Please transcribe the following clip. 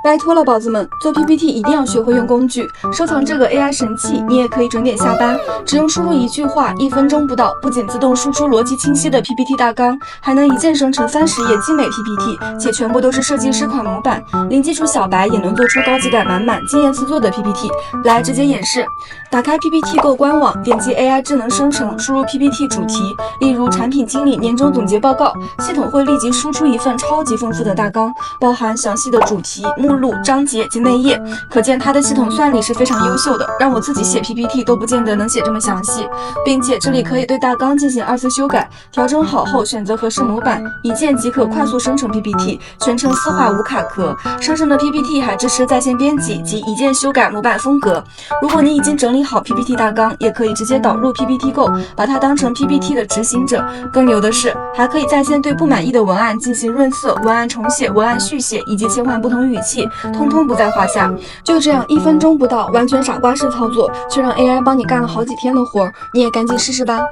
拜托了，宝子们，做 PPT 一定要学会用工具，收藏这个 AI 神器，你也可以准点下班，只用输入一句话，1分钟不到，不仅自动输出逻辑清晰的 PPT 大纲，还能一键生成30页精美 PPT， 且全部都是设计师款模板，零基础小白也能做出高级感满满、惊艳四座的 PPT。来，直接演示。打开 PPT Go 官网，点击 AI 智能生成，输入 PPT 主题，例如产品经理年终总结报告，系统会立即输出一份超级丰富的大纲，包含详细的主题、目录、章节及内页，可见它的系统算力是非常优秀的，让我自己写 PPT 都不见得能写这么详细，并且这里可以对大纲进行2次修改，调整好后选择合适模板，一键即可快速生成 PPT， 全程丝滑无卡壳。生成的 PPT 还支持在线编辑及一键修改模板风格。如果你已经整理好 PPT 大纲，也可以直接导入 PPT Go， 把它当成 PPT 的执行者。更牛的是，还可以在线对不满意的文案进行润色、文案重写、文案续写以及切换不同语气，通通不在话下。就这样1分钟不到，完全傻瓜式操作，却让 AI 帮你干了好几天的活儿，你也赶紧试试吧。